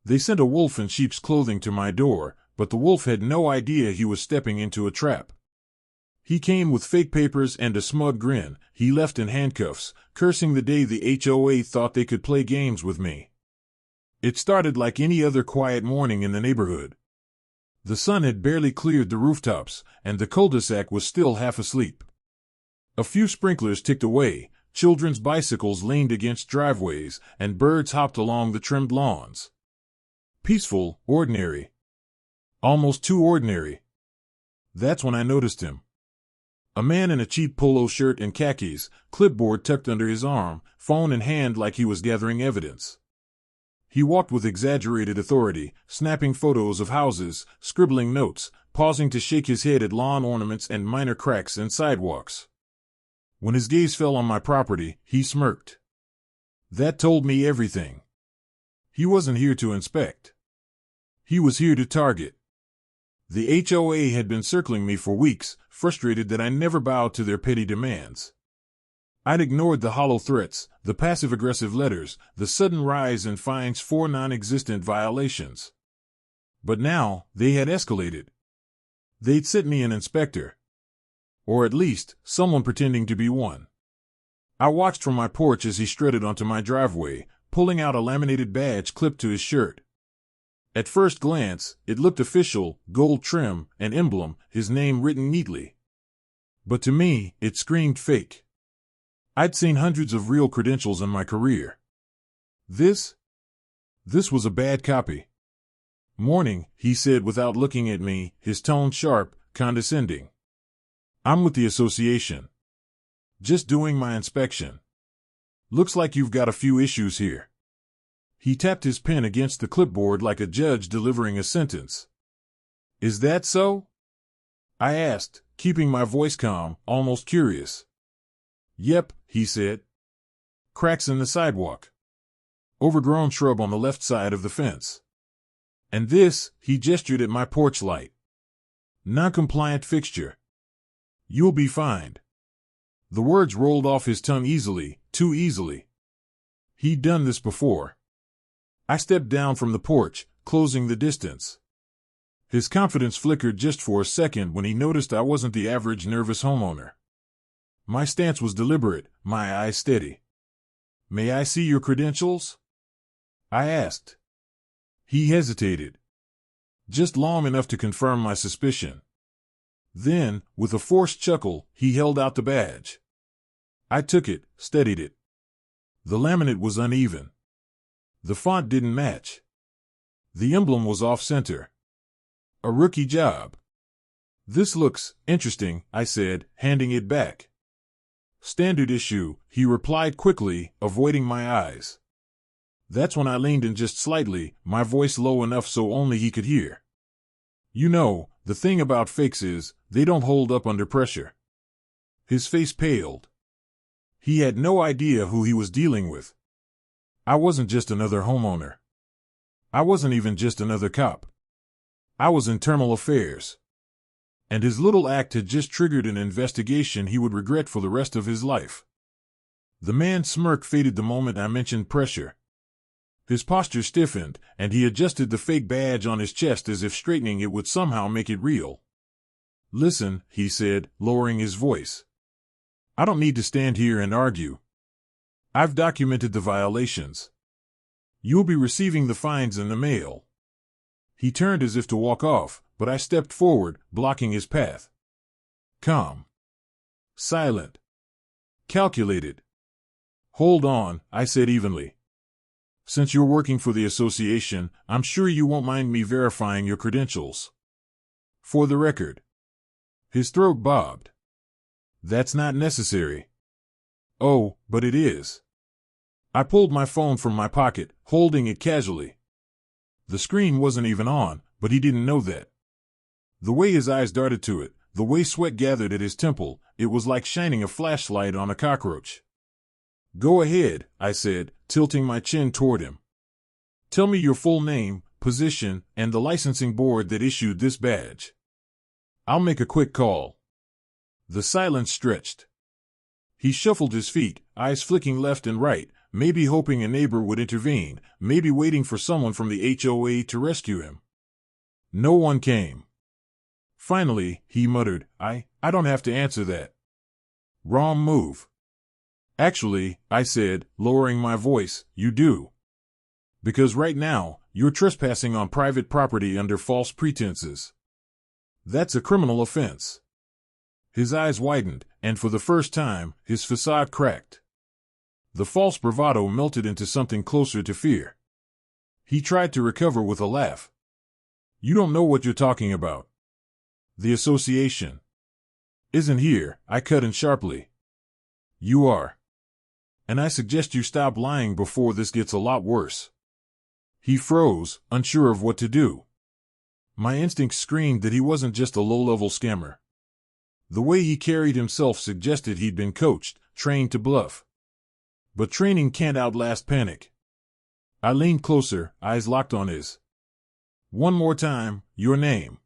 They sent a wolf in sheep's clothing to my door, but the wolf had no idea he was stepping into a trap. He came with fake papers and a smug grin. He left in handcuffs, cursing the day the HOA thought they could play games with me. It started like any other quiet morning in the neighborhood. The sun had barely cleared the rooftops, and the cul-de-sac was still half asleep. A few sprinklers ticked away, children's bicycles leaned against driveways, and birds hopped along the trimmed lawns. Peaceful, ordinary. Almost too ordinary. That's when I noticed him. A man in a cheap polo shirt and khakis, clipboard tucked under his arm, phone in hand like he was gathering evidence. He walked with exaggerated authority, snapping photos of houses, scribbling notes, pausing to shake his head at lawn ornaments and minor cracks in sidewalks. When his gaze fell on my property, he smirked. That told me everything. He wasn't here to inspect. He was here to target. The HOA had been circling me for weeks, frustrated that I never bowed to their petty demands. I'd ignored the hollow threats, the passive-aggressive letters, the sudden rise in fines for non-existent violations. But now, they had escalated. They'd sent me an inspector. Or at least, someone pretending to be one. I watched from my porch as he strutted onto my driveway, pulling out a laminated badge clipped to his shirt. At first glance, it looked official, gold trim, an emblem, his name written neatly. But to me, it screamed fake. I'd seen hundreds of real credentials in my career. This was a bad copy. Morning, he said without looking at me, his tone sharp, condescending. I'm with the association. Just doing my inspection. Looks like you've got a few issues here. He tapped his pen against the clipboard like a judge delivering a sentence. Is that so? I asked, keeping my voice calm, almost curious. Yep, he said. Cracks in the sidewalk. Overgrown shrub on the left side of the fence. And this, he gestured at my porch light. Non-compliant fixture. You'll be fined. The words rolled off his tongue easily, too easily. He'd done this before. I stepped down from the porch, closing the distance. His confidence flickered just for a second when he noticed I wasn't the average nervous homeowner. My stance was deliberate, my eyes steady. May I see your credentials? I asked. He hesitated. Just long enough to confirm my suspicion. Then, with a forced chuckle, he held out the badge. I took it, studied it. The laminate was uneven. The font didn't match. The emblem was off-center. A rookie job. This looks interesting, I said, handing it back. Standard issue, he replied quickly, avoiding my eyes. That's when I leaned in just slightly, my voice low enough so only he could hear. You know, the thing about fakes is, they don't hold up under pressure. His face paled. He had no idea who he was dealing with. I wasn't just another homeowner. I wasn't even just another cop. I was internal affairs. And his little act had just triggered an investigation he would regret for the rest of his life. The man's smirk faded the moment I mentioned pressure. His posture stiffened, and he adjusted the fake badge on his chest as if straightening it would somehow make it real. Listen, he said, lowering his voice. I don't need to stand here and argue. I've documented the violations. You'll be receiving the fines in the mail. He turned as if to walk off, but I stepped forward, blocking his path. Calm. Silent. Calculated. Hold on, I said evenly. Since you're working for the association, I'm sure you won't mind me verifying your credentials. For the record. His throat bobbed. That's not necessary. Oh, but it is. I pulled my phone from my pocket, holding it casually. The screen wasn't even on, but he didn't know that. The way his eyes darted to it, the way sweat gathered at his temple, it was like shining a flashlight on a cockroach. Go ahead, I said, tilting my chin toward him. Tell me your full name, position, and the licensing board that issued this badge. I'll make a quick call. The silence stretched. He shuffled his feet, eyes flicking left and right, maybe hoping a neighbor would intervene, maybe waiting for someone from the HOA to rescue him. No one came. Finally, he muttered, I don't have to answer that. Wrong move. Actually, I said, lowering my voice, you do. Because right now, you're trespassing on private property under false pretenses. That's a criminal offense. His eyes widened, and for the first time, his facade cracked. The false bravado melted into something closer to fear. He tried to recover with a laugh. You don't know what you're talking about. The association isn't here, I cut in sharply. You are. And I suggest you stop lying before this gets a lot worse. He froze, unsure of what to do. My instincts screamed that he wasn't just a low-level scammer. The way he carried himself suggested he'd been coached, trained to bluff. But training can't outlast panic. I leaned closer, eyes locked on his. One more time, your name.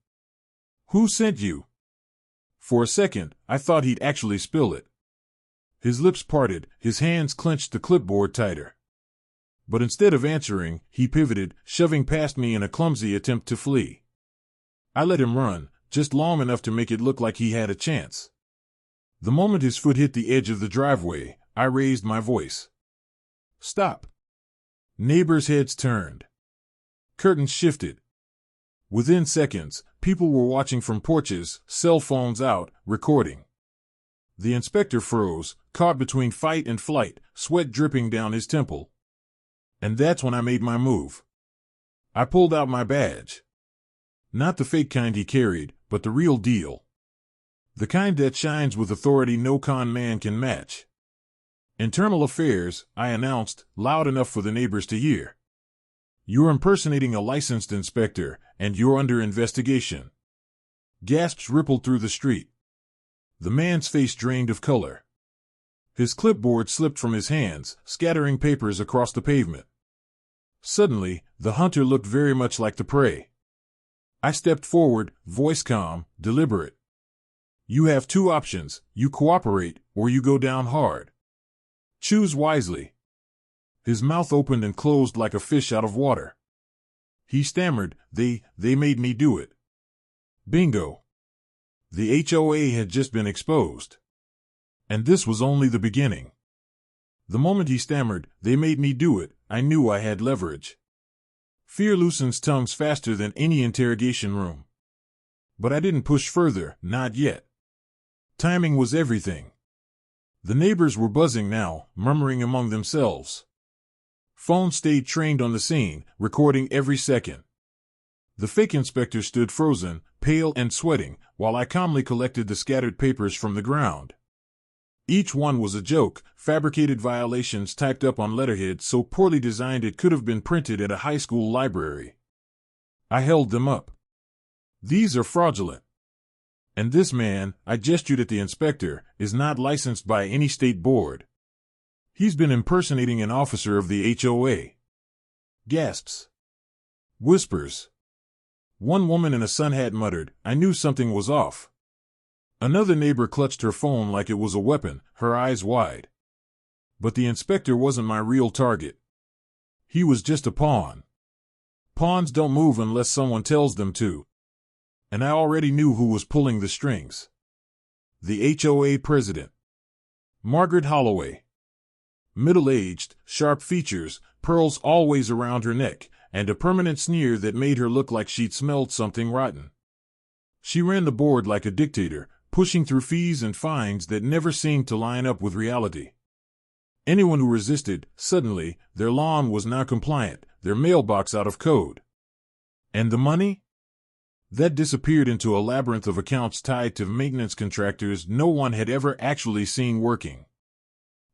Who sent you? For a second, I thought he'd actually spill it. His lips parted, his hands clenched the clipboard tighter. But instead of answering, he pivoted, shoving past me in a clumsy attempt to flee. I let him run, just long enough to make it look like he had a chance. The moment his foot hit the edge of the driveway, I raised my voice. Stop. Neighbors' heads turned. Curtains shifted. Within seconds, people were watching from porches, cell phones out, recording. The inspector froze, caught between fight and flight, sweat dripping down his temple. And that's when I made my move. I pulled out my badge. Not the fake kind he carried, but the real deal. The kind that shines with authority no con man can match. Internal affairs, I announced, loud enough for the neighbors to hear. You're impersonating a licensed inspector, and you're under investigation. Gasps rippled through the street. The man's face drained of color. His clipboard slipped from his hands, scattering papers across the pavement. Suddenly, the hunter looked very much like the prey. I stepped forward, voice calm, deliberate. You have two options, you cooperate, or you go down hard. Choose wisely. His mouth opened and closed like a fish out of water. He stammered, they made me do it. Bingo. The HOA had just been exposed. And this was only the beginning. The moment he stammered, they made me do it, I knew I had leverage. Fear loosens tongues faster than any interrogation room. But I didn't push further, not yet. Timing was everything. The neighbors were buzzing now, murmuring among themselves. Phones stayed trained on the scene, recording every second. The fake inspector stood frozen, pale and sweating, while I calmly collected the scattered papers from the ground. Each one was a joke, fabricated violations typed up on letterhead so poorly designed it could have been printed at a high school library. I held them up. These are fraudulent. And this man, I gestured at the inspector, is not licensed by any state board. He's been impersonating an officer of the HOA. Gasps. Whispers. One woman in a sun hat muttered, I knew something was off. Another neighbor clutched her phone like it was a weapon, her eyes wide. But the inspector wasn't my real target. He was just a pawn. Pawns don't move unless someone tells them to. And I already knew who was pulling the strings. The HOA president. Margaret Holloway. Middle-aged, sharp features, pearls always around her neck, and a permanent sneer that made her look like she'd smelled something rotten. She ran the board like a dictator, pushing through fees and fines that never seemed to line up with reality. Anyone who resisted, suddenly, their lawn was now compliant, their mailbox out of code. And the money? That disappeared into a labyrinth of accounts tied to maintenance contractors no one had ever actually seen working.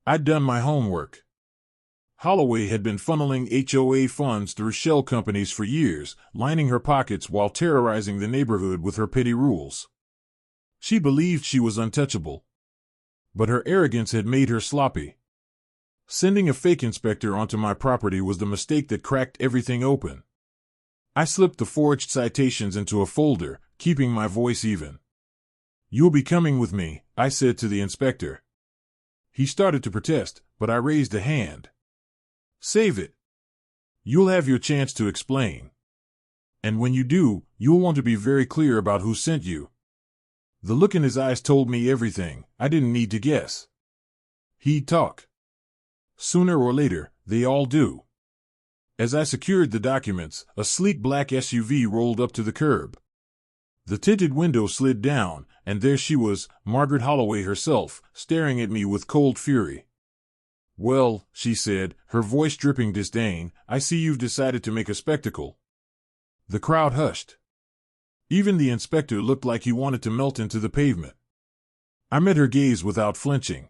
I'd done my homework. Holloway had been funneling HOA funds through shell companies for years, lining her pockets while terrorizing the neighborhood with her petty rules. She believed she was untouchable. But her arrogance had made her sloppy. Sending a fake inspector onto my property was the mistake that cracked everything open. I slipped the forged citations into a folder, keeping my voice even. You'll be coming with me, I said to the inspector. He started to protest, but I raised a hand. Save it. You'll have your chance to explain. And when you do, you'll want to be very clear about who sent you. The look in his eyes told me everything. I didn't need to guess. He'd talk. Sooner or later, they all do. As I secured the documents, a sleek black SUV rolled up to the curb. The tinted window slid down, and there she was, Margaret Holloway herself, staring at me with cold fury. "Well," she said, her voice dripping disdain, "I see you've decided to make a spectacle." The crowd hushed. Even the inspector looked like he wanted to melt into the pavement. I met her gaze without flinching.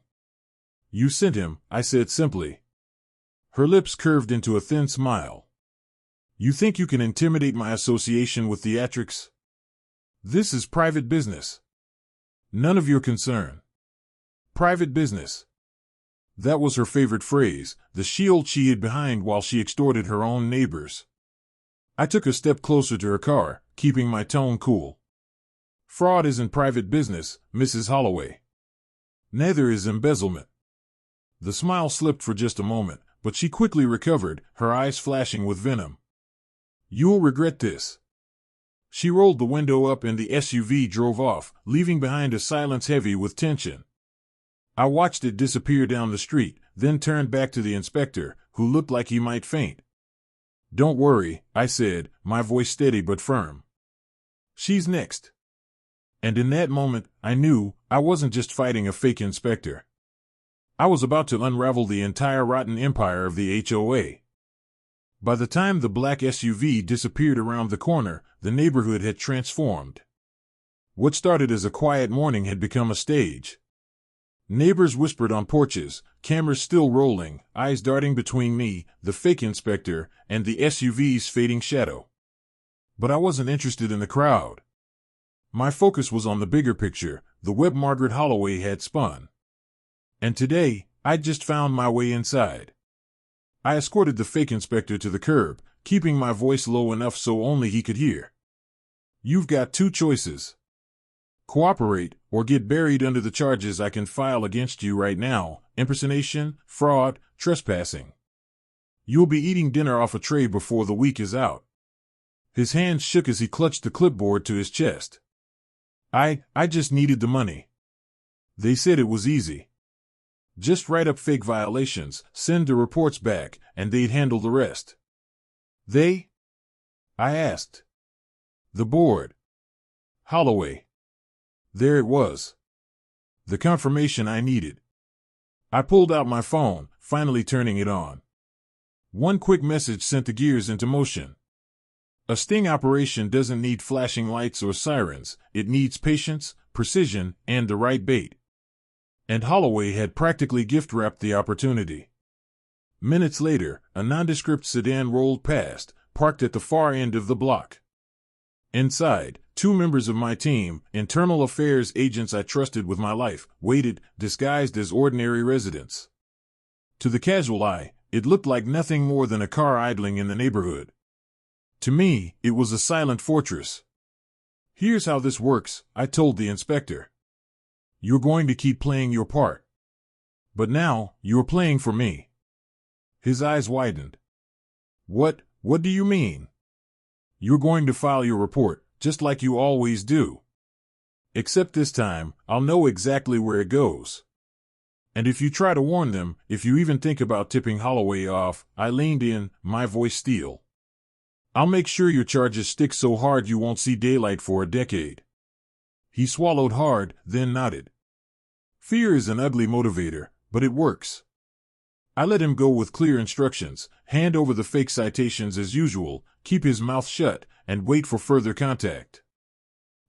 "You sent him," I said simply. Her lips curved into a thin smile. "You think you can intimidate my association with theatrics? This is private business. None of your concern. Private business." That was her favorite phrase, the shield she hid behind while she extorted her own neighbors. I took a step closer to her car, keeping my tone cool. "Fraud isn't private business, Mrs. Holloway. Neither is embezzlement." The smile slipped for just a moment, but she quickly recovered, her eyes flashing with venom. "You'll regret this." She rolled the window up and the SUV drove off, leaving behind a silence heavy with tension. I watched it disappear down the street, then turned back to the inspector, who looked like he might faint. "Don't worry," I said, my voice steady but firm. "She's next." And in that moment, I knew I wasn't just fighting a fake inspector. I was about to unravel the entire rotten empire of the HOA. By the time the black SUV disappeared around the corner, the neighborhood had transformed. What started as a quiet morning had become a stage. Neighbors whispered on porches, cameras still rolling, eyes darting between me, the fake inspector, and the SUV's fading shadow. But I wasn't interested in the crowd. My focus was on the bigger picture, the web Margaret Holloway had spun. And today, I'd just found my way inside. I escorted the fake inspector to the curb, keeping my voice low enough so only he could hear. "You've got two choices. Cooperate, or get buried under the charges I can file against you right now: impersonation, fraud, trespassing. You'll be eating dinner off a tray before the week is out." His hands shook as he clutched the clipboard to his chest. I just needed the money. They said it was easy. Just write up fake violations, send the reports back, and they'd handle the rest. "They?" I asked. "The board. Holloway." There it was. The confirmation I needed. I pulled out my phone, finally turning it on. One quick message sent the gears into motion. A sting operation doesn't need flashing lights or sirens, it needs patience, precision, and the right bait. And Holloway had practically gift-wrapped the opportunity. Minutes later, a nondescript sedan rolled past, parked at the far end of the block. Inside, two members of my team, internal affairs agents I trusted with my life, waited, disguised as ordinary residents. To the casual eye, it looked like nothing more than a car idling in the neighborhood. To me, it was a silent fortress. "Here's how this works," I told the inspector. "You're going to keep playing your part. But now, you're playing for me." His eyes widened. What do you mean?" "You're going to file your report, just like you always do. Except this time, I'll know exactly where it goes. And if you try to warn them, if you even think about tipping Holloway off," I leaned in, my voice steel, "I'll make sure your charges stick so hard you won't see daylight for a decade." He swallowed hard, then nodded. Fear is an ugly motivator, but it works. I let him go with clear instructions: hand over the fake citations as usual, keep his mouth shut, and wait for further contact.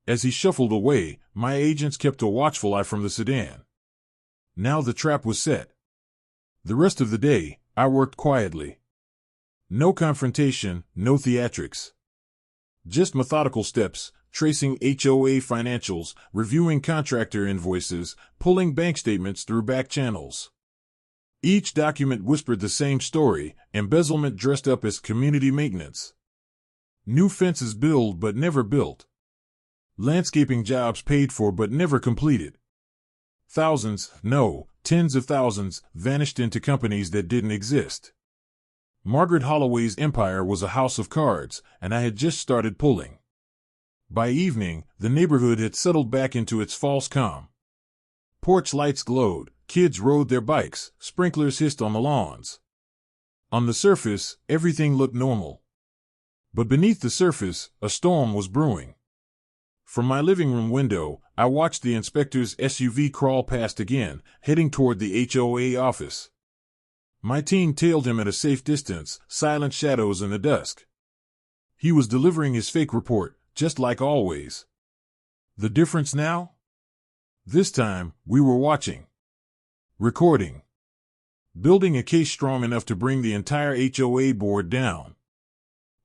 As he shuffled away, my agents kept a watchful eye from the sedan. Now the trap was set. The rest of the day, I worked quietly. No confrontation, no theatrics. Just methodical steps, tracing HOA financials, reviewing contractor invoices, pulling bank statements through back channels. Each document whispered the same story: embezzlement dressed up as community maintenance. New fences built but never built. Landscaping jobs paid for but never completed. Thousands, no, tens of thousands, vanished into companies that didn't exist. Margaret Holloway's empire was a house of cards, and I had just started pulling. By evening, the neighborhood had settled back into its false calm. Porch lights glowed, kids rode their bikes, sprinklers hissed on the lawns. On the surface, everything looked normal. But beneath the surface, a storm was brewing. From my living room window, I watched the inspector's SUV crawl past again, heading toward the HOA office. My team tailed him at a safe distance, silent shadows in the dusk. He was delivering his fake report, just like always. The difference now? This time, we were watching. Recording. Building a case strong enough to bring the entire HOA board down.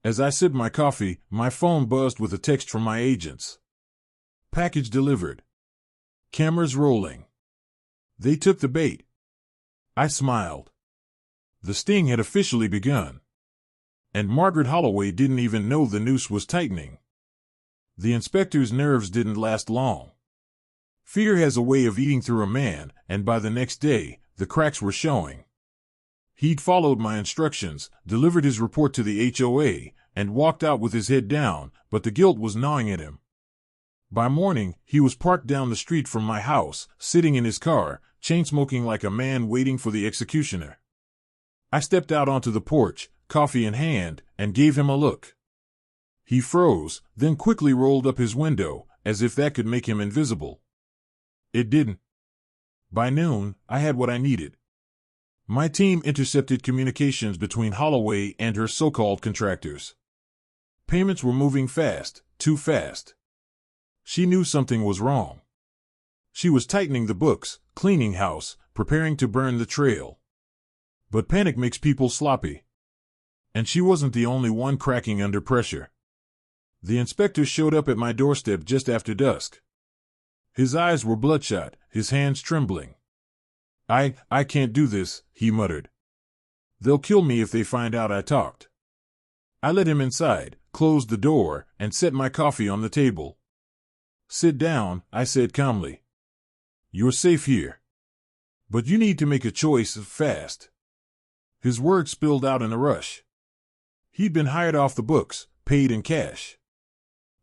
As I sipped my coffee, my phone buzzed with a text from my agents. Package delivered. Cameras rolling. They took the bait. I smiled. The sting had officially begun. And Margaret Holloway didn't even know the noose was tightening. The inspector's nerves didn't last long. Fear has a way of eating through a man, and by the next day, the cracks were showing. He'd followed my instructions, delivered his report to the HOA, and walked out with his head down, but the guilt was gnawing at him. By morning, he was parked down the street from my house, sitting in his car, chain-smoking like a man waiting for the executioner. I stepped out onto the porch, coffee in hand, and gave him a look. He froze, then quickly rolled up his window, as if that could make him invisible. It didn't. By noon, I had what I needed. My team intercepted communications between Holloway and her so-called contractors. Payments were moving fast, too fast. She knew something was wrong. She was tightening the books, cleaning house, preparing to burn the trail. But panic makes people sloppy. And she wasn't the only one cracking under pressure. The inspector showed up at my doorstep just after dusk. His eyes were bloodshot, his hands trembling. I can't do this, he muttered. They'll kill me if they find out I talked. I let him inside, closed the door, and set my coffee on the table. Sit down, I said calmly. You're safe here. But you need to make a choice fast. His words spilled out in a rush. He'd been hired off the books, paid in cash.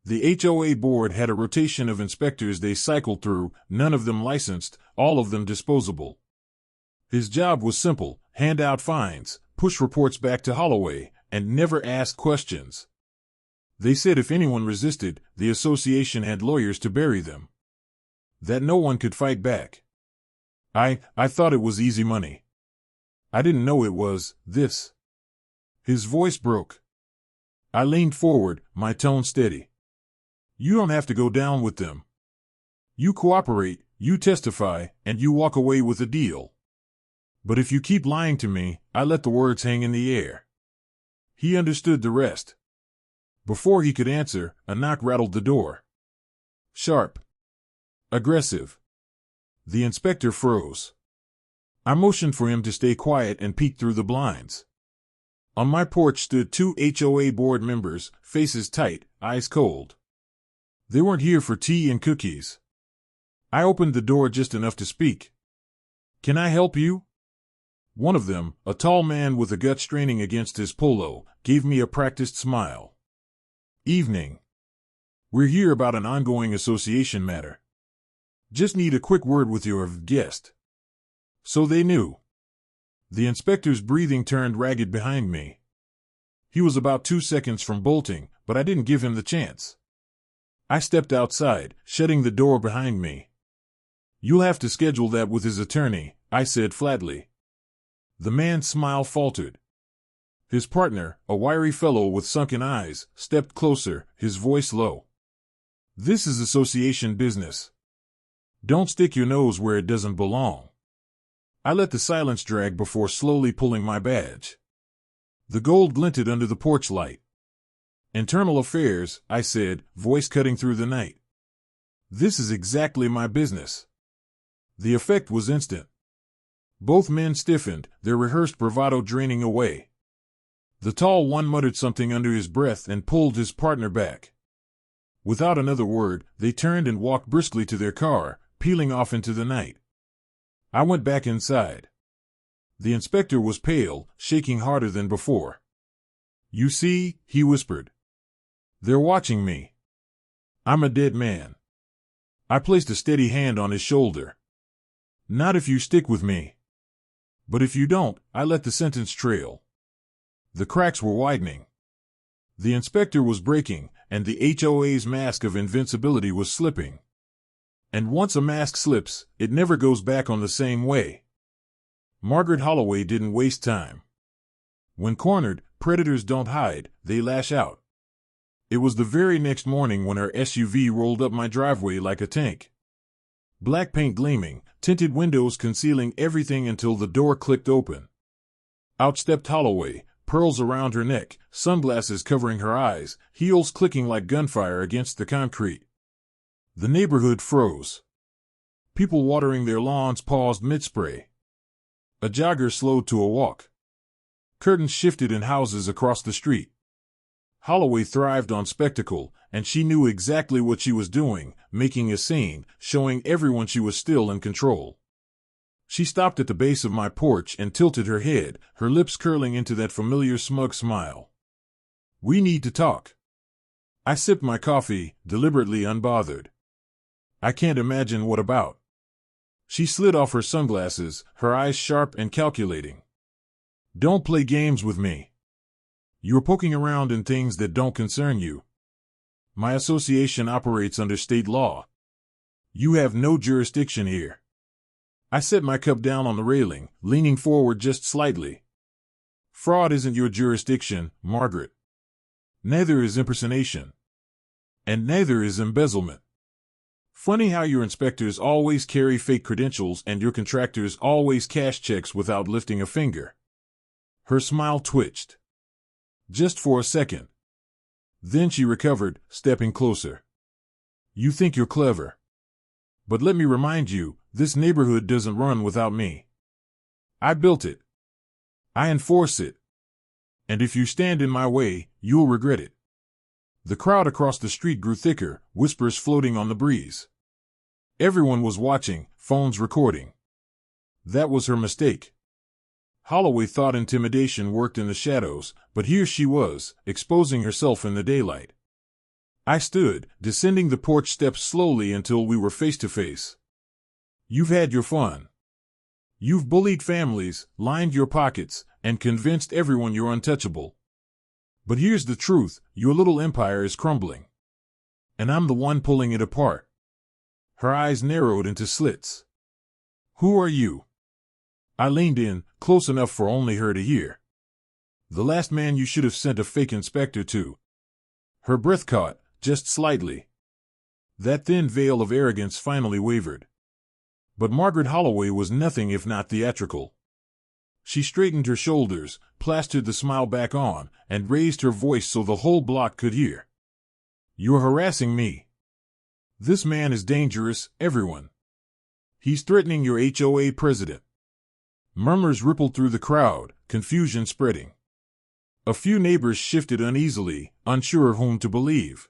The HOA board had a rotation of inspectors they cycled through, none of them licensed, all of them disposable. His job was simple: hand out fines, push reports back to Holloway, and never ask questions. They said if anyone resisted, the association had lawyers to bury them. That no one could fight back. I thought it was easy money. I didn't know it was this. His voice broke. I leaned forward, my tone steady. You don't have to go down with them. You cooperate, you testify, and you walk away with a deal. But if you keep lying to me, I let the words hang in the air. He understood the rest. Before he could answer, a knock rattled the door. Sharp. Aggressive. The inspector froze. I motioned for him to stay quiet and peeked through the blinds. On my porch stood 2 HOA board members, faces tight, eyes cold. They weren't here for tea and cookies. I opened the door just enough to speak. Can I help you? One of them, a tall man with a gut straining against his polo, gave me a practiced smile. Evening. We're here about an ongoing association matter. Just need a quick word with your guest. So they knew. The inspector's breathing turned ragged behind me. He was about 2 seconds from bolting, but I didn't give him the chance. I stepped outside, shutting the door behind me. You'll have to schedule that with his attorney, I said flatly. The man's smile faltered. His partner, a wiry fellow with sunken eyes, stepped closer, his voice low. This is association business. Don't stick your nose where it doesn't belong. I let the silence drag before slowly pulling my badge. The gold glinted under the porch light. Internal affairs, I said, voice cutting through the night. This is exactly my business. The effect was instant. Both men stiffened, their rehearsed bravado draining away. The tall one muttered something under his breath and pulled his partner back. Without another word, they turned and walked briskly to their car, peeling off into the night. I went back inside. The inspector was pale, shaking harder than before. "You see," he whispered. "They're watching me. I'm a dead man." I placed a steady hand on his shoulder. "Not if you stick with me. But if you don't, I let the sentence trail." The cracks were widening. The inspector was breaking, and the HOA's mask of invincibility was slipping. And once a mask slips, it never goes back on the same way. Margaret Holloway didn't waste time. When cornered, predators don't hide, they lash out. It was the very next morning when her SUV rolled up my driveway like a tank. Black paint gleaming, tinted windows concealing everything until the door clicked open. Out stepped Holloway, pearls around her neck, sunglasses covering her eyes, heels clicking like gunfire against the concrete. The neighborhood froze. People watering their lawns paused mid-spray. A jogger slowed to a walk. Curtains shifted in houses across the street. Holloway thrived on spectacle, and she knew exactly what she was doing, making a scene, showing everyone she was still in control. She stopped at the base of my porch and tilted her head, her lips curling into that familiar smug smile. "We need to talk." I sipped my coffee, deliberately unbothered. "I can't imagine what about." She slid off her sunglasses, her eyes sharp and calculating. "Don't play games with me. You're poking around in things that don't concern you. My association operates under state law. You have no jurisdiction here." I set my cup down on the railing, leaning forward just slightly. "Fraud isn't your jurisdiction, Margaret. Neither is impersonation. And neither is embezzlement. Funny how your inspectors always carry fake credentials and your contractors always cash checks without lifting a finger." Her smile twitched. Just for a second. Then she recovered, stepping closer. "You think you're clever. But let me remind you, this neighborhood doesn't run without me. I built it. I enforce it. And if you stand in my way, you'll regret it." The crowd across the street grew thicker, whispers floating on the breeze. Everyone was watching, phones recording. That was her mistake. Holloway thought intimidation worked in the shadows, but here she was, exposing herself in the daylight. I stood, descending the porch steps slowly until we were face to face. "You've had your fun. You've bullied families, lined your pockets, and convinced everyone you're untouchable. But here's the truth, your little empire is crumbling. And I'm the one pulling it apart." Her eyes narrowed into slits. "Who are you?" I leaned in, close enough for only her to hear. "The last man you should have sent a fake inspector to." Her breath caught, just slightly. That thin veil of arrogance finally wavered. But Margaret Holloway was nothing if not theatrical. She straightened her shoulders, plastered the smile back on, and raised her voice so the whole block could hear. "You're harassing me. This man is dangerous, everyone. He's threatening your HOA president." Murmurs rippled through the crowd, confusion spreading. A few neighbors shifted uneasily, unsure of whom to believe.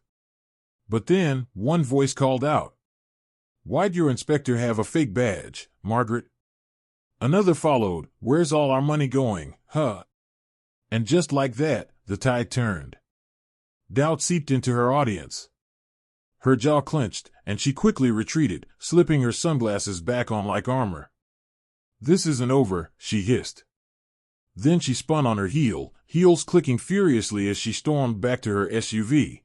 But then, one voice called out, "Why'd your inspector have a fake badge, Margaret?" Another followed, "Where's all our money going, huh?" And just like that, the tide turned. Doubt seeped into her audience. Her jaw clenched, and she quickly retreated, slipping her sunglasses back on like armor. "This isn't over," she hissed. Then she spun on her heel, heels clicking furiously as she stormed back to her SUV.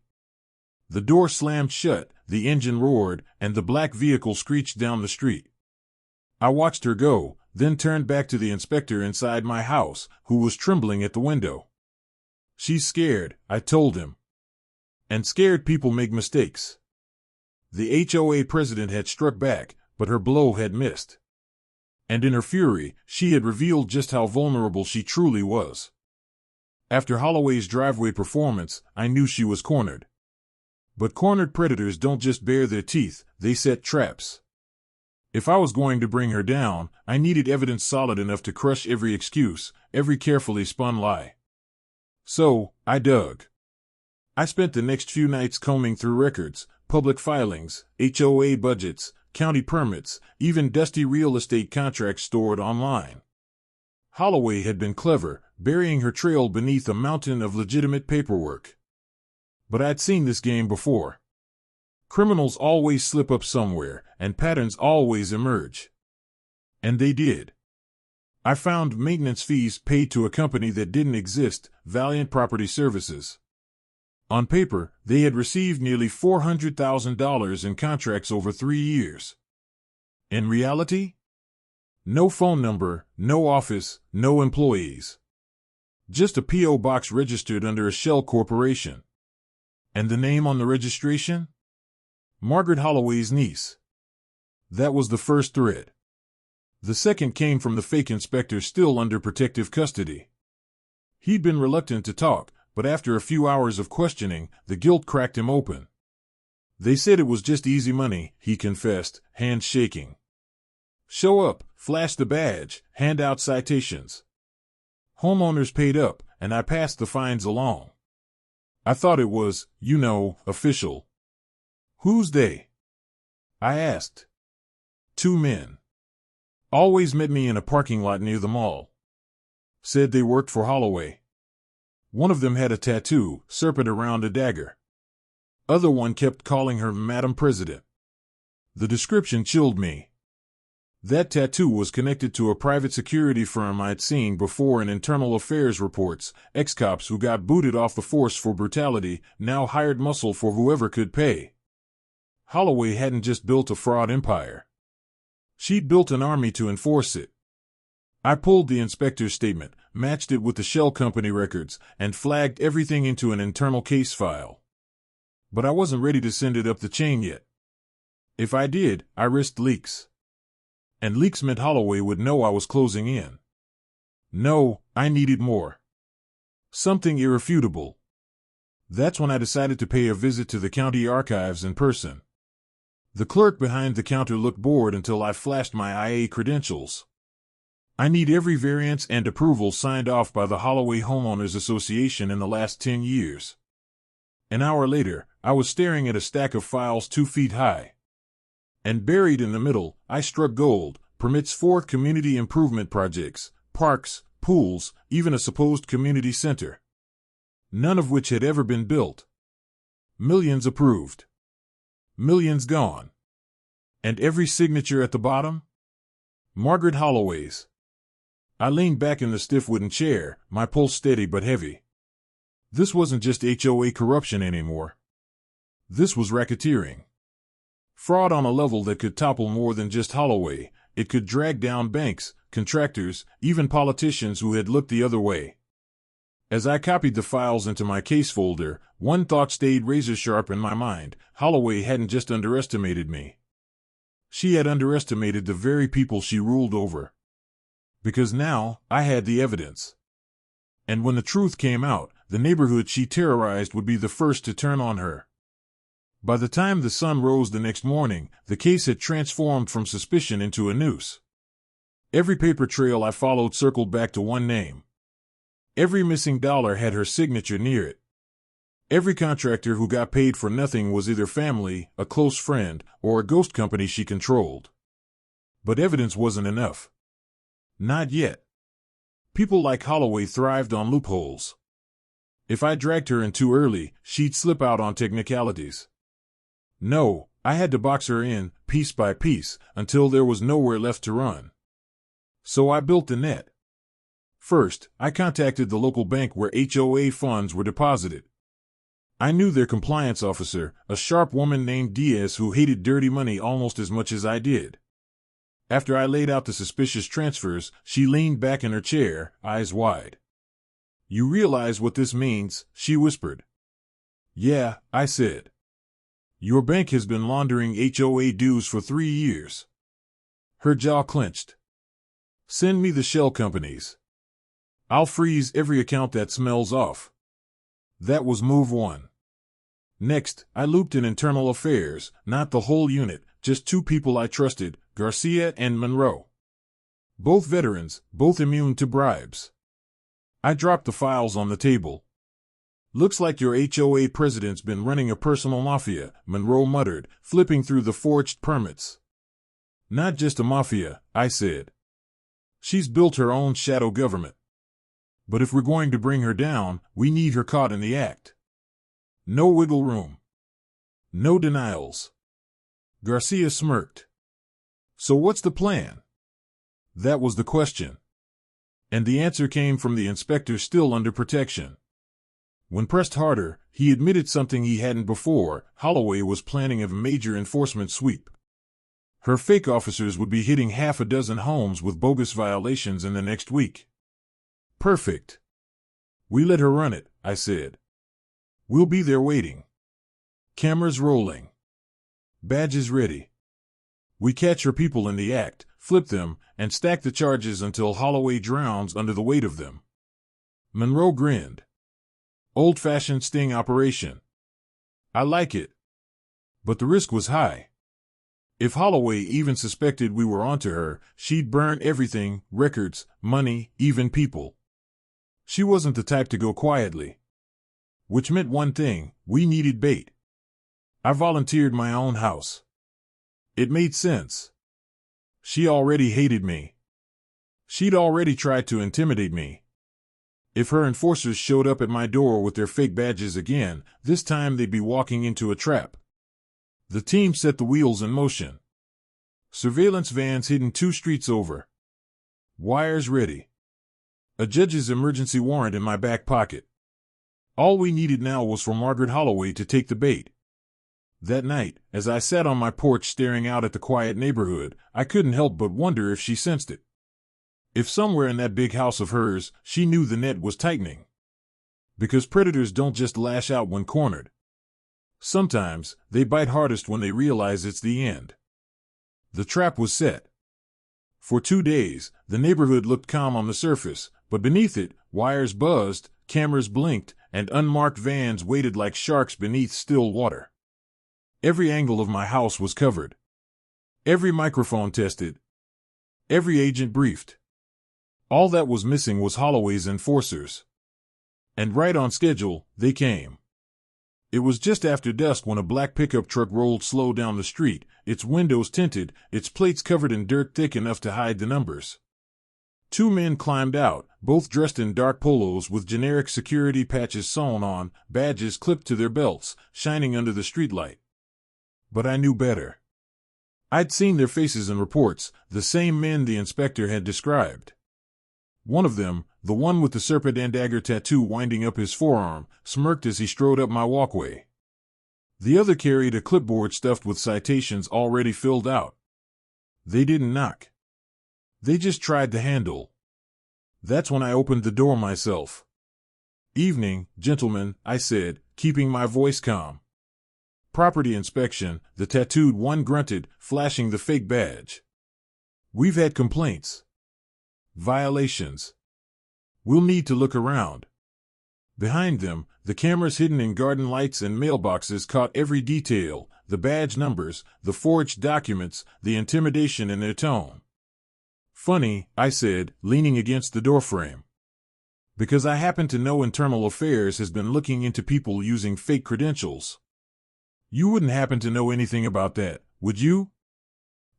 The door slammed shut, the engine roared, and the black vehicle screeched down the street. I watched her go, then turned back to the inspector inside my house, who was trembling at the window. "She's scared," I told him. "And scared people make mistakes." The HOA president had struck back, but her blow had missed. And in her fury, she had revealed just how vulnerable she truly was. After Holloway's driveway performance, I knew she was cornered. But cornered predators don't just bare their teeth, they set traps. If I was going to bring her down, I needed evidence solid enough to crush every excuse, every carefully spun lie. So, I dug. I spent the next few nights combing through records, public filings, HOA budgets, county permits, even dusty real estate contracts stored online. Holloway had been clever, burying her trail beneath a mountain of legitimate paperwork. But I'd seen this game before. Criminals always slip up somewhere, and patterns always emerge. And they did. I found maintenance fees paid to a company that didn't exist, Valiant Property Services. On paper, they had received nearly $400,000 in contracts over 3 years. In reality? No phone number, no office, no employees. Just a P.O. box registered under a shell corporation. And the name on the registration? Margaret Holloway's niece. That was the first thread. The second came from the fake inspector still under protective custody. He'd been reluctant to talk, but after a few hours of questioning, the guilt cracked him open. They said it was just easy money, he confessed, hands shaking. Show up, flash the badge, hand out citations. Homeowners paid up, and I passed the fines along. I thought it was, official. Who's they? I asked. 2 men. Always met me in a parking lot near the mall. Said they worked for Holloway. One of them had a tattoo, serpent around a dagger. Other one kept calling her Madam President. The description chilled me. That tattoo was connected to a private security firm I'd seen before in internal affairs reports, ex-cops who got booted off the force for brutality, now hired muscle for whoever could pay. Holloway hadn't just built a fraud empire. She'd built an army to enforce it. I pulled the inspector's statement, matched it with the shell company records, and flagged everything into an internal case file. But I wasn't ready to send it up the chain yet. If I did, I risked leaks. And leaks meant Holloway would know I was closing in. No, I needed more. Something irrefutable. That's when I decided to pay a visit to the county archives in person. The clerk behind the counter looked bored until I flashed my IA credentials. I need every variance and approval signed off by the Holloway Homeowners Association in the last 10 years. An hour later, I was staring at a stack of files 2 feet high. And buried in the middle, I struck gold, permits for community improvement projects, parks, pools, even a supposed community center. None of which had ever been built. Millions approved. Millions gone. And every signature at the bottom? Margaret Holloway's. I leaned back in the stiff wooden chair, my pulse steady but heavy. This wasn't just HOA corruption anymore. This was racketeering. Fraud on a level that could topple more than just Holloway. It could drag down banks, contractors, even politicians who had looked the other way. As I copied the files into my case folder, one thought stayed razor-sharp in my mind. Holloway hadn't just underestimated me. She had underestimated the very people she ruled over. Because now, I had the evidence. And when the truth came out, the neighborhood she terrorized would be the first to turn on her. By the time the sun rose the next morning, the case had transformed from suspicion into a noose. Every paper trail I followed circled back to one name. Every missing dollar had her signature near it. Every contractor who got paid for nothing was either family, a close friend, or a ghost company she controlled. But evidence wasn't enough. Not yet. People like Holloway thrived on loopholes. If I dragged her in too early, she'd slip out on technicalities. No, I had to box her in, piece by piece, until there was nowhere left to run. So I built the net. First, I contacted the local bank where HOA funds were deposited. I knew their compliance officer, a sharp woman named Diaz who hated dirty money almost as much as I did. After I laid out the suspicious transfers, she leaned back in her chair, eyes wide. "You realize what this means?" she whispered. "Yeah," I said. "Your bank has been laundering HOA dues for 3 years." Her jaw clenched. "Send me the shell companies. I'll freeze every account that smells off." That was move 1. Next, I looped in internal affairs, not the whole unit, just 2 people I trusted, Garcia and Monroe. Both veterans, both immune to bribes. I dropped the files on the table. "Looks like your HOA president's been running a personal mafia," Monroe muttered, flipping through the forged permits. "Not just a mafia," I said. She's built her own shadow government. But if we're going to bring her down, we need her caught in the act. No wiggle room. No denials. Garcia smirked. So what's the plan? That was the question. And the answer came from the inspector still under protection. When pressed harder, he admitted something he hadn't before. Holloway was planning a major enforcement sweep. Her fake officers would be hitting half a dozen homes with bogus violations in the next week. Perfect. We let her run it, I said. We'll be there waiting. Cameras rolling. Badges ready. We catch her people in the act, flip them, and stack the charges until Holloway drowns under the weight of them. Monroe grinned. Old-fashioned sting operation. I like it. But the risk was high. If Holloway even suspected we were onto her, she'd burn everything, records, money, even people. She wasn't the type to go quietly. Which meant one thing, we needed bait. I volunteered my own house. It made sense. She already hated me. She'd already tried to intimidate me. If her enforcers showed up at my door with their fake badges again, this time they'd be walking into a trap. The team set the wheels in motion. Surveillance vans hidden 2 streets over. Wires ready. A judge's emergency warrant in my back pocket. All we needed now was for Margaret Holloway to take the bait. That night, as I sat on my porch staring out at the quiet neighborhood, I couldn't help but wonder if she sensed it. If somewhere in that big house of hers, she knew the net was tightening. Because predators don't just lash out when cornered. Sometimes, they bite hardest when they realize it's the end. The trap was set. For 2 days, the neighborhood looked calm on the surface, but beneath it, wires buzzed, cameras blinked, and unmarked vans waited like sharks beneath still water. Every angle of my house was covered. Every microphone tested. Every agent briefed. All that was missing was Holloway's enforcers. And right on schedule, they came. It was just after dusk when a black pickup truck rolled slow down the street, its windows tinted, its plates covered in dirt thick enough to hide the numbers. 2 men climbed out, both dressed in dark polos with generic security patches sewn on, badges clipped to their belts, shining under the streetlight. But I knew better. I'd seen their faces in reports, the same men the inspector had described. One of them, the one with the serpent and dagger tattoo winding up his forearm, smirked as he strode up my walkway. The other carried a clipboard stuffed with citations already filled out. They didn't knock. They just tried to handle. That's when I opened the door myself. "Evening, gentlemen," I said, keeping my voice calm. "Property inspection," the tattooed one grunted, flashing the fake badge. "We've had complaints. Violations. We'll need to look around." Behind them, the cameras hidden in garden lights and mailboxes caught every detail, the badge numbers, the forged documents, the intimidation in their tone. "Funny," I said, leaning against the doorframe. "Because I happen to know Internal Affairs has been looking into people using fake credentials. You wouldn't happen to know anything about that, would you?"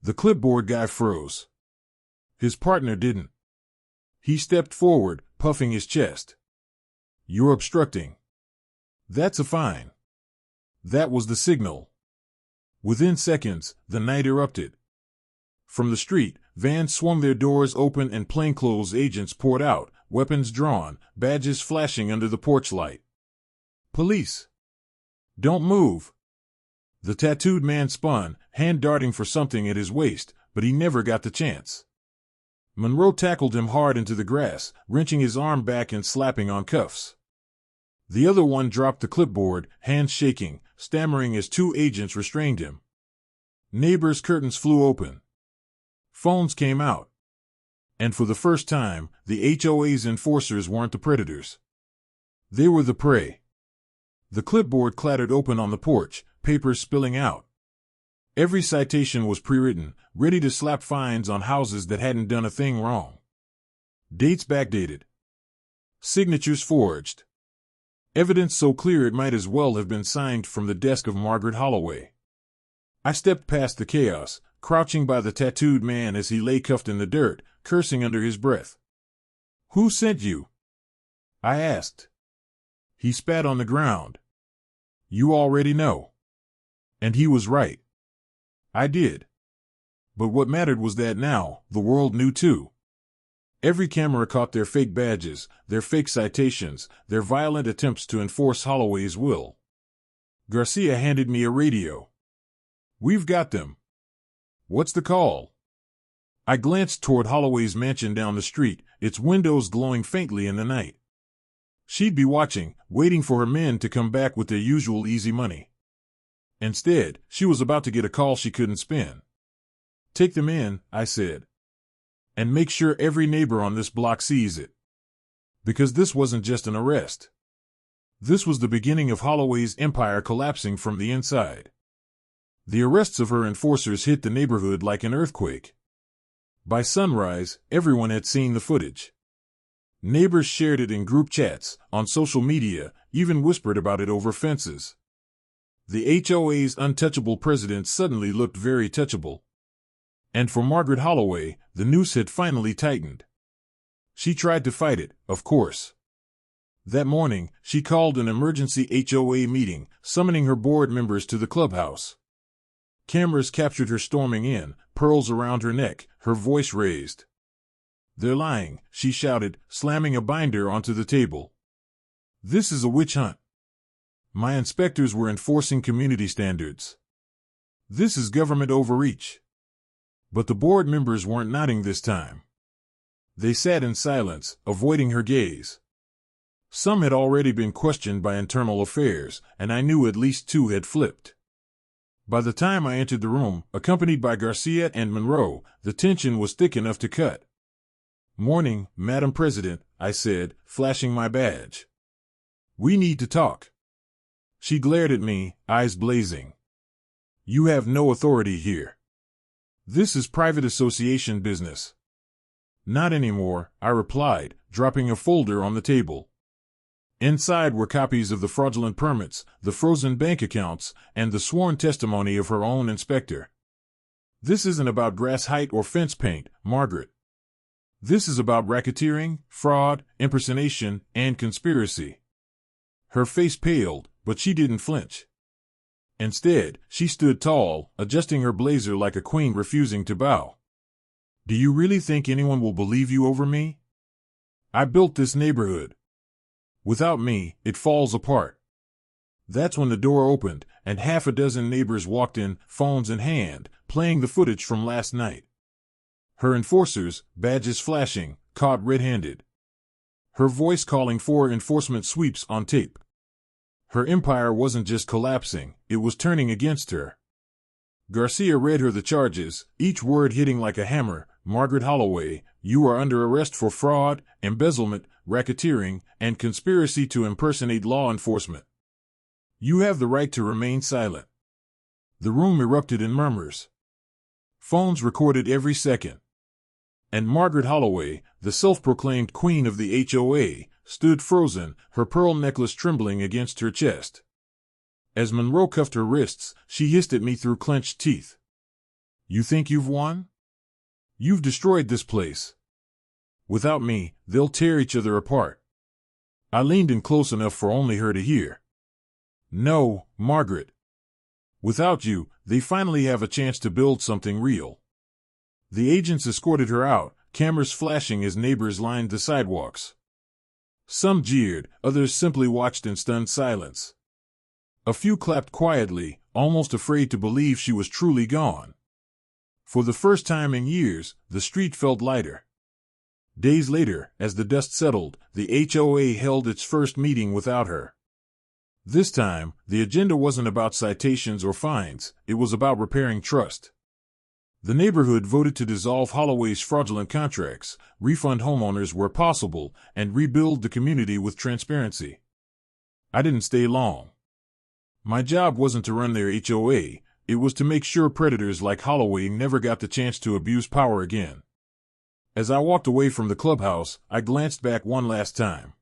The clipboard guy froze. His partner didn't. He stepped forward, puffing his chest. "You're obstructing." "That's a fine." That was the signal. Within seconds, the night erupted. From the street, vans swung their doors open and plainclothes agents poured out, weapons drawn, badges flashing under the porch light. "Police! Don't move!" The tattooed man spun, hand darting for something at his waist, but he never got the chance. Monroe tackled him hard into the grass, wrenching his arm back and slapping on cuffs. The other one dropped the clipboard, hands shaking, stammering as 2 agents restrained him. Neighbors' curtains flew open. Phones came out. And for the first time, the HOA's enforcers weren't the predators. They were the prey. The clipboard clattered open on the porch, papers spilling out. Every citation was pre-written, ready to slap fines on houses that hadn't done a thing wrong. Dates backdated. Signatures forged. Evidence so clear it might as well have been signed from the desk of Margaret Holloway. I stepped past the chaos, crouching by the tattooed man as he lay cuffed in the dirt, cursing under his breath. "Who sent you?" I asked. He spat on the ground. "You already know." And he was right. I did. But what mattered was that now, the world knew too. Every camera caught their fake badges, their fake citations, their violent attempts to enforce Holloway's will. Garcia handed me a radio. "We've got them." "What's the call?" I glanced toward Holloway's mansion down the street, its windows glowing faintly in the night. She'd be watching, waiting for her men to come back with their usual easy money. Instead, she was about to get a call she couldn't spin. "Take them in," I said. "And make sure every neighbor on this block sees it." Because this wasn't just an arrest. This was the beginning of Holloway's empire collapsing from the inside. The arrests of her enforcers hit the neighborhood like an earthquake. By sunrise, everyone had seen the footage. Neighbors shared it in group chats, on social media, even whispered about it over fences. The HOA's untouchable president suddenly looked very touchable. And for Margaret Holloway, the noose had finally tightened. She tried to fight it, of course. That morning, she called an emergency HOA meeting, summoning her board members to the clubhouse. Cameras captured her storming in, pearls around her neck, her voice raised. "They're lying," she shouted, slamming a binder onto the table. "This is a witch hunt. My inspectors were enforcing community standards. This is government overreach." But the board members weren't nodding this time. They sat in silence, avoiding her gaze. Some had already been questioned by internal affairs, and I knew at least 2 had flipped. By the time I entered the room, accompanied by Garcia and Monroe, the tension was thick enough to cut. "Morning, Madam President," I said, flashing my badge. "We need to talk." She glared at me, eyes blazing. "You have no authority here. This is private association business." "Not anymore," I replied, dropping a folder on the table. Inside were copies of the fraudulent permits, the frozen bank accounts, and the sworn testimony of her own inspector. "This isn't about grass height or fence paint, Margaret. This is about racketeering, fraud, impersonation, and conspiracy." Her face paled, but she didn't flinch. Instead, she stood tall, adjusting her blazer like a queen refusing to bow. "Do you really think anyone will believe you over me? I built this neighborhood. Without me, it falls apart." That's when the door opened, and half a dozen neighbors walked in, phones in hand, playing the footage from last night. Her enforcers, badges flashing, caught red-handed. Her voice calling for enforcement sweeps on tape. Her empire wasn't just collapsing, it was turning against her. Garcia read her the charges, each word hitting like a hammer. "Margaret Holloway, you are under arrest for fraud, embezzlement, racketeering, and conspiracy to impersonate law enforcement. You have the right to remain silent." The room erupted in murmurs. Phones recorded every second. And Margaret Holloway, the self-proclaimed queen of the HOA, stood frozen, her pearl necklace trembling against her chest. As Monroe cuffed her wrists, she hissed at me through clenched teeth. "You think you've won? You've destroyed this place. Without me, they'll tear each other apart." I leaned in close enough for only her to hear. "No, Margaret. Without you, they finally have a chance to build something real." The agents escorted her out, cameras flashing as neighbors lined the sidewalks. Some jeered, others simply watched in stunned silence. A few clapped quietly, almost afraid to believe she was truly gone. For the first time in years, the street felt lighter. Days later, as the dust settled, the HOA held its first meeting without her. This time, the agenda wasn't about citations or fines, it was about repairing trust. The neighborhood voted to dissolve Holloway's fraudulent contracts, refund homeowners where possible, and rebuild the community with transparency. I didn't stay long. My job wasn't to run their HOA, it was to make sure predators like Holloway never got the chance to abuse power again. As I walked away from the clubhouse, I glanced back one last time.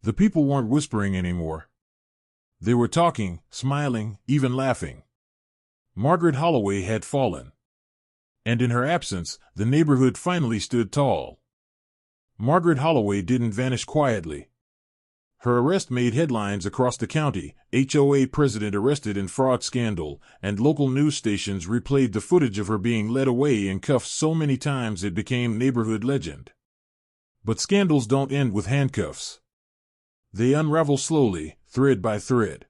The people weren't whispering anymore. They were talking, smiling, even laughing. Margaret Holloway had fallen. And in her absence, the neighborhood finally stood tall. Margaret Holloway didn't vanish quietly. Her arrest made headlines across the county. HOA president arrested in fraud scandal, and local news stations replayed the footage of her being led away in cuffs so many times it became neighborhood legend. But scandals don't end with handcuffs. They unravel slowly, thread by thread.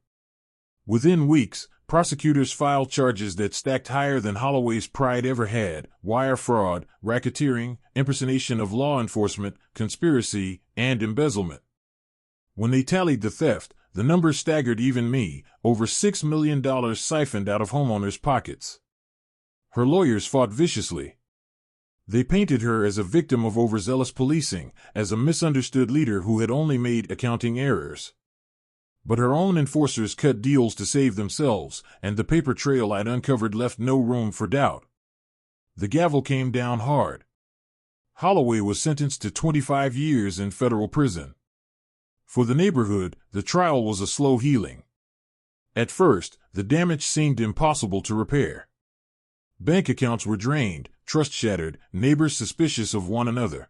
Within weeks, prosecutors filed charges that stacked higher than Holloway's pride ever had: wire fraud, racketeering, impersonation of law enforcement, conspiracy, and embezzlement. When they tallied the theft, the numbers staggered even me: over $6 million siphoned out of homeowners' pockets. Her lawyers fought viciously. They painted her as a victim of overzealous policing, as a misunderstood leader who had only made accounting errors. But her own enforcers cut deals to save themselves, and the paper trail I'd uncovered left no room for doubt. The gavel came down hard. Holloway was sentenced to 25 years in federal prison. For the neighborhood, the trial was a slow healing. At first, the damage seemed impossible to repair. Bank accounts were drained, trust shattered, neighbors suspicious of one another.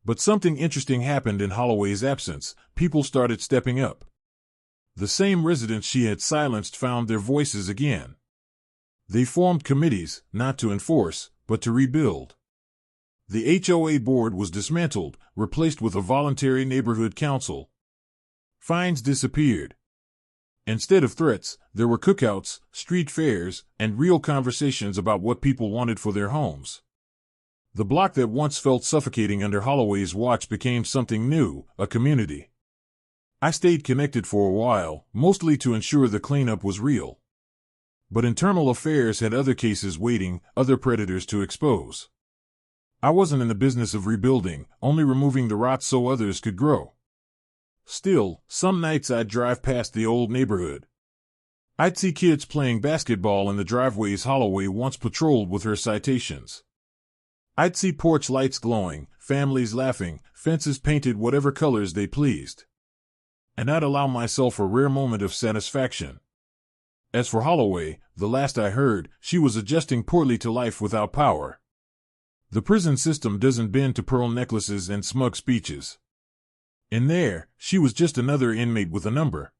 But something interesting happened in Holloway's absence. People started stepping up. The same residents she had silenced found their voices again. They formed committees, not to enforce, but to rebuild. The HOA board was dismantled, replaced with a voluntary neighborhood council. Fines disappeared. Instead of threats, there were cookouts, street fairs, and real conversations about what people wanted for their homes. The block that once felt suffocating under Holloway's watch became something new, a community. I stayed connected for a while, mostly to ensure the cleanup was real. But internal affairs had other cases waiting, other predators to expose. I wasn't in the business of rebuilding, only removing the rot so others could grow. Still, some nights I'd drive past the old neighborhood. I'd see kids playing basketball in the driveways Holloway once patrolled with her citations. I'd see porch lights glowing, families laughing, fences painted whatever colors they pleased. And I'd allow myself a rare moment of satisfaction. As for Holloway, the last I heard, she was adjusting poorly to life without power. The prison system doesn't bend to pearl necklaces and smug speeches. In there, she was just another inmate with a number.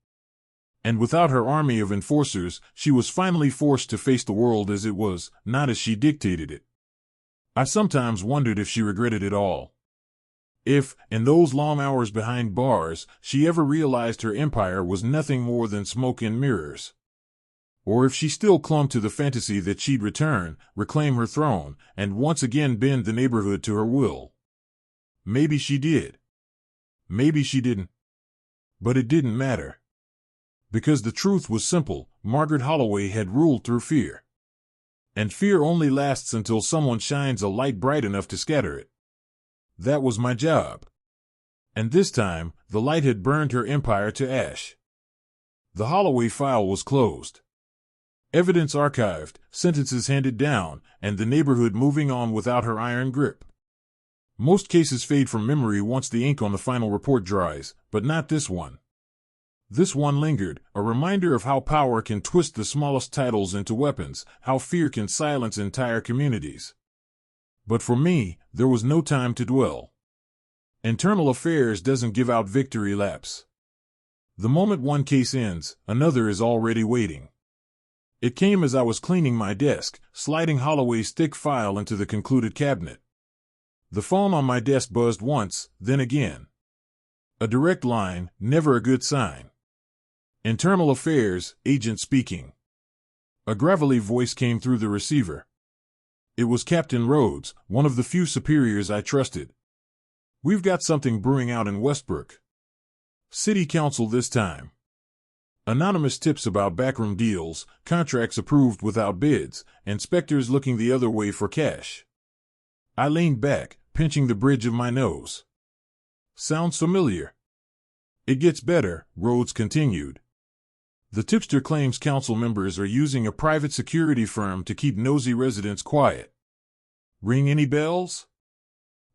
And without her army of enforcers, she was finally forced to face the world as it was, not as she dictated it. I sometimes wondered if she regretted it all. If, in those long hours behind bars, she ever realized her empire was nothing more than smoke and mirrors. Or if she still clung to the fantasy that she'd return, reclaim her throne, and once again bend the neighborhood to her will. Maybe she did. Maybe she didn't. But it didn't matter. Because the truth was simple: Margaret Holloway had ruled through fear. And fear only lasts until someone shines a light bright enough to scatter it. That was my job. And this time, the light had burned her empire to ash. The Holloway file was closed. Evidence archived, sentences handed down, and the neighborhood moving on without her iron grip. Most cases fade from memory once the ink on the final report dries, but not this one. This one lingered, a reminder of how power can twist the smallest titles into weapons, how fear can silence entire communities. But for me, there was no time to dwell. Internal affairs doesn't give out victory laps. The moment one case ends, another is already waiting. It came as I was cleaning my desk, sliding Holloway's thick file into the concluded cabinet. The phone on my desk buzzed once, then again. A direct line, never a good sign. Internal affairs, agent speaking. A gravelly voice came through the receiver. It was Captain Rhodes, one of the few superiors I trusted. "We've got something brewing out in Westbrook. City Council this time. Anonymous tips about backroom deals, contracts approved without bids, inspectors looking the other way for cash." I leaned back, pinching the bridge of my nose. "Sounds familiar." "It gets better," Rhodes continued. "The tipster claims council members are using a private security firm to keep nosy residents quiet. Ring any bells?"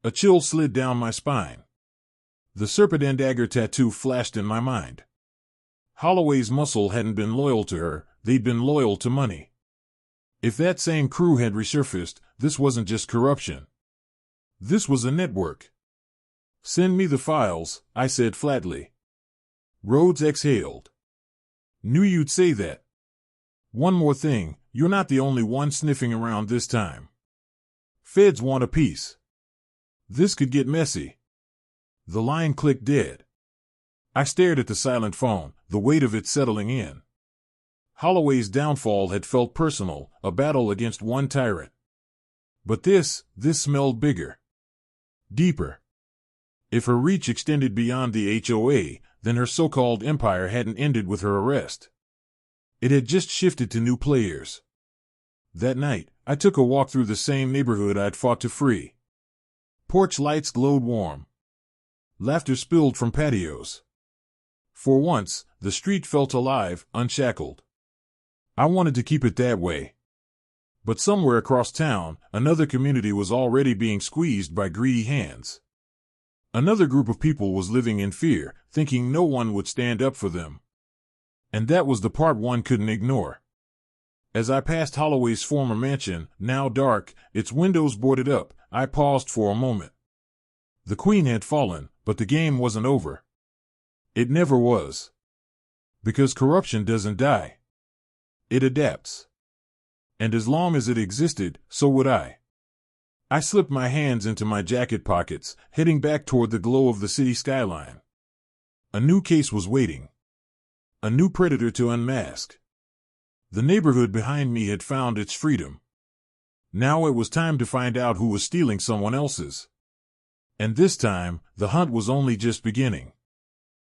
A chill slid down my spine. The serpent and dagger tattoo flashed in my mind. Holloway's muscle hadn't been loyal to her, they'd been loyal to money. If that same crew had resurfaced, this wasn't just corruption. This was a network. Send me the files, I said flatly. Rhodes exhaled. Knew you'd say that. One more thing, you're not the only one sniffing around this time. Feds want a piece. This could get messy. The line clicked dead. I stared at the silent phone, the weight of it settling in. Holloway's downfall had felt personal, a battle against one tyrant. But this smelled bigger. Deeper. If her reach extended beyond the HOA, then her so-called empire hadn't ended with her arrest. It had just shifted to new players. That night, I took a walk through the same neighborhood I'd fought to free. Porch lights glowed warm. Laughter spilled from patios. For once, the street felt alive, unshackled. I wanted to keep it that way. But somewhere across town, another community was already being squeezed by greedy hands. Another group of people was living in fear, thinking no one would stand up for them. And that was the part one couldn't ignore. As I passed Holloway's former mansion, now dark, its windows boarded up, I paused for a moment. The queen had fallen, but the game wasn't over. It never was. Because corruption doesn't die. It adapts. And as long as it existed, so would I. I slipped my hands into my jacket pockets, heading back toward the glow of the city skyline. A new case was waiting. A new predator to unmask. The neighborhood behind me had found its freedom. Now it was time to find out who was stealing someone else's. And this time, the hunt was only just beginning.